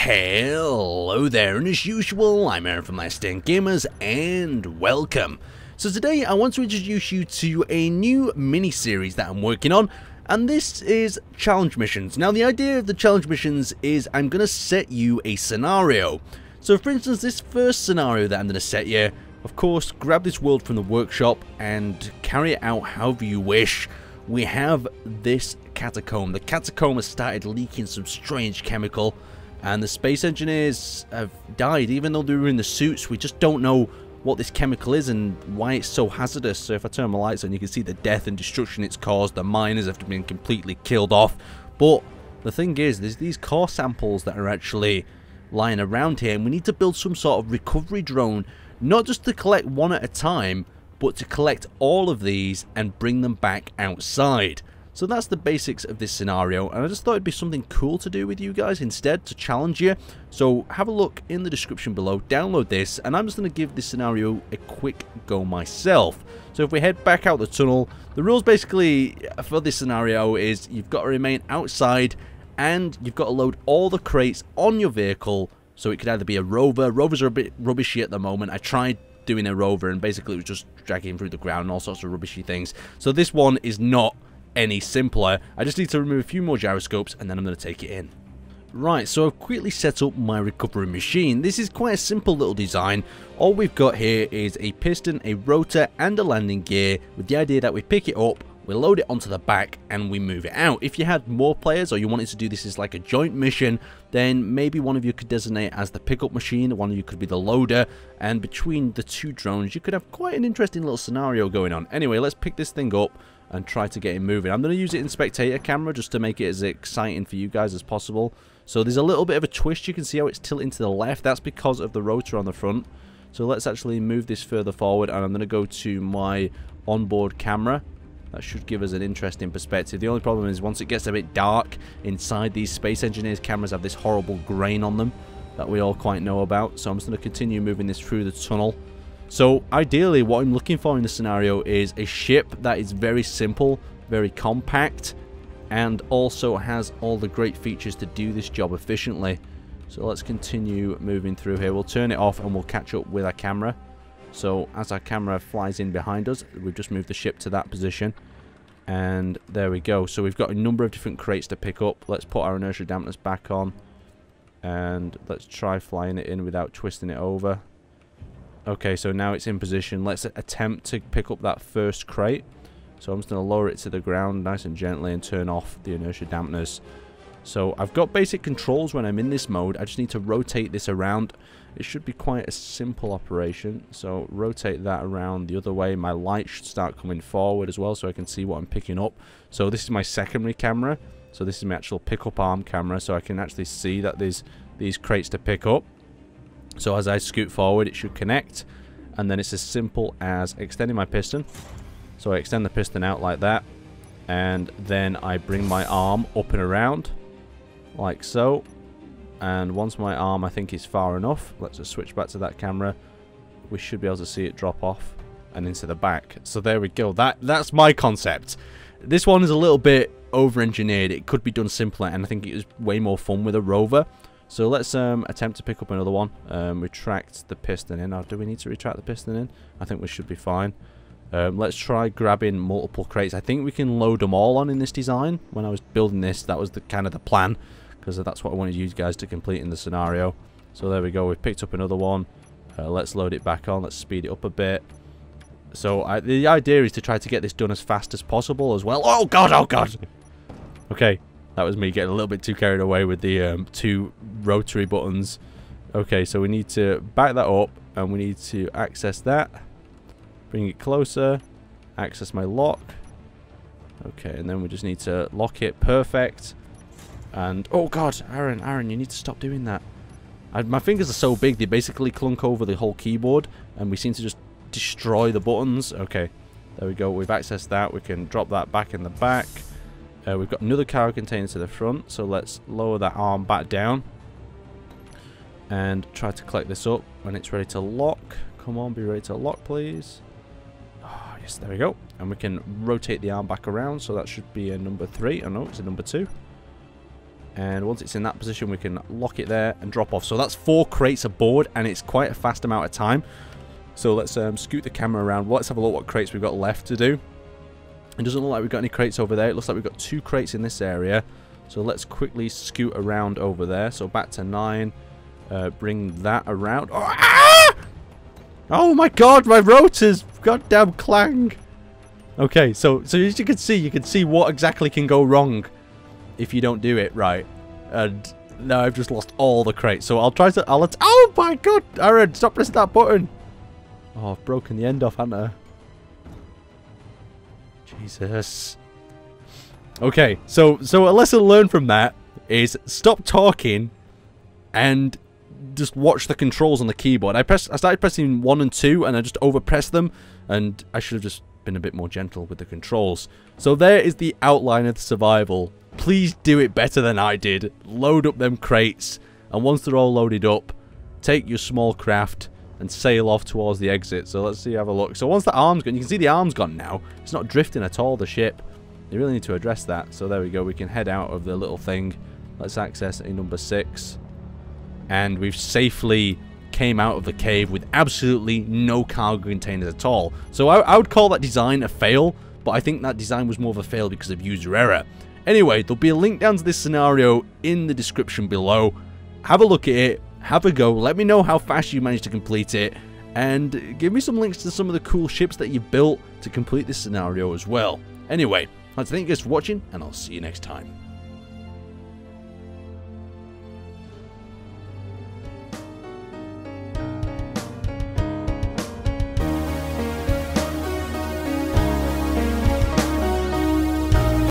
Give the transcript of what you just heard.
Hello there, and as usual, I'm Aaron from Last Stand Gamers, and welcome. So today I want to introduce you to a new mini-series that I'm working on, and this is challenge missions. Now the idea of the challenge missions is I'm going to set you a scenario. So for instance, this first scenario that I'm going to set you, of course, grab this world from the workshop and carry it out however you wish. We have this catacomb. The catacomb has started leaking some strange chemical, and the space engineers have died. Even though they were in the suits, we just don't know what this chemical is and why it's so hazardous. So if I turn my lights on, you can see the death and destruction it's caused. The miners have been completely killed off. But the thing is, there's these core samples that are actually lying around here, and we need to build some sort of recovery drone, not just to collect one at a time, but to collect all of these and bring them back outside. So that's the basics of this scenario, and I just thought it'd be something cool to do with you guys instead, to challenge you. So have a look in the description below, download this, and I'm just going to give this scenario a quick go myself. So if we head back out the tunnel, the rules basically for this scenario is you've got to remain outside, and you've got to load all the crates on your vehicle. So it could either be a rover. Rovers are a bit rubbishy at the moment. I tried doing a rover, and basically it was just dragging through the ground and all sorts of rubbishy things. So this one is not any simpler. I just need to remove a few more gyroscopes, and then I'm going to take it in. Right, so I've quickly set up my recovery machine. This is quite a simple little design. All we've got here is a piston, a rotor, and a landing gear, with the idea that we pick it up, we load it onto the back, and we move it out. If you had more players, or you wanted to do this as like a joint mission, then maybe one of you could designate as the pickup machine, one of you could be the loader, and between the two drones you could have quite an interesting little scenario going on. Anyway, let's pick this thing up and try to get it moving. I'm going to use it in spectator camera just to make it as exciting for you guys as possible. So there's a little bit of a twist. You can see how it's tilting to the left. That's because of the rotor on the front. So let's actually move this further forward, and I'm going to go to my onboard camera. That should give us an interesting perspective. The only problem is once it gets a bit dark inside, these Space Engineers cameras have this horrible grain on them that we all quite know about. So I'm just going to continue moving this through the tunnel. So ideally what I'm looking for in the scenario is a ship that is very simple, very compact, and also has all the great features to do this job efficiently. So let's continue moving through here. We'll turn it off and we'll catch up with our camera. So as our camera flies in behind us, we've just moved the ship to that position, and there we go. So we've got a number of different crates to pick up. Let's put our inertia dampeners back on, and let's try flying it in without twisting it over. Okay, so now it's in position. Let's attempt to pick up that first crate. So I'm just going to lower it to the ground nice and gently and turn off the inertia dampeners. So I've got basic controls when I'm in this mode. I just need to rotate this around. It should be quite a simple operation. So rotate that around the other way. My light should start coming forward as well so I can see what I'm picking up. So this is my secondary camera. So this is my actual pickup arm camera, so I can actually see that there's these crates to pick up. So as I scoot forward, it should connect, and then it's as simple as extending my piston. So I extend the piston out like that, and then I bring my arm up and around like so. And once my arm, I think, is far enough, let's just switch back to that camera, we should be able to see it drop off and into the back. So there we go. That's my concept. This one is a little bit over-engineered. It could be done simpler, and I think it was way more fun with a rover. So let's attempt to pick up another one. Retract the piston in. Now, do we need to retract the piston in? I think we should be fine. Let's try grabbing multiple crates. I think we can load them all on in this design. When I was building this, that was the kind of the plan, because that's what I wanted you guys to complete in the scenario. So there we go. We've picked up another one. Let's load it back on. Let's speed it up a bit. So the idea is to try to get this done as fast as possible as well. Oh god! Oh god! Okay. That was me getting a little bit too carried away with the two rotary buttons. Okay, so we need to back that up, and we need to access that. Bring it closer. Access my lock. Okay, and then we just need to lock it. Perfect. And, oh god, Aaron, you need to stop doing that. My fingers are so big, they basically clunk over the whole keyboard, and we seem to just destroy the buttons. Okay, there we go. We've accessed that. We can drop that back in the back. We've got another cargo container to the front, so let's lower that arm back down and try to collect this up when it's ready to lock. Come on, be ready to lock, please. Oh, yes, there we go. And we can rotate the arm back around, so that should be a number 3. Oh no, it's a number 2. And once it's in that position, we can lock it there and drop off. So that's 4 crates aboard, and it's quite a fast amount of time. So let's scoot the camera around. Let's have a look what crates we've got left to do. It doesn't look like we've got any crates over there. It looks like we've got 2 crates in this area. So let's quickly scoot around over there. So back to 9. Bring that around. Oh, ah! Oh my god, my rotors! Goddamn clang! Okay, so as you can see what exactly can go wrong if you don't do it right. And now I've just lost all the crates. So I'll try to... oh my god! Aaron, stop pressing that button! Oh, I've broken the end off, haven't I? Jesus. Okay, so a lesson learned from that is stop talking and just watch the controls on the keyboard. I started pressing 1 and 2 and I just overpressed them, and I should have just been a bit more gentle with the controls. So there is the outline of the survival. Please do it better than I did. Load up them crates, and once they're all loaded up, take your small craft and sail off towards the exit. So let's see, have a look. So once the arm's gone, you can see the arm's gone now. It's not drifting at all, the ship. They really need to address that. So there we go. We can head out of the little thing. Let's access a number 6. And we've safely came out of the cave with absolutely no cargo containers at all. So I would call that design a fail, but I think that design was more of a fail because of user error. Anyway, there'll be a link down to this scenario in the description below. Have a look at it, have a go, let me know how fast you managed to complete it, and give me some links to some of the cool ships that you built to complete this scenario as well. Anyway, I'd like to thank you guys for watching, and I'll see you next time.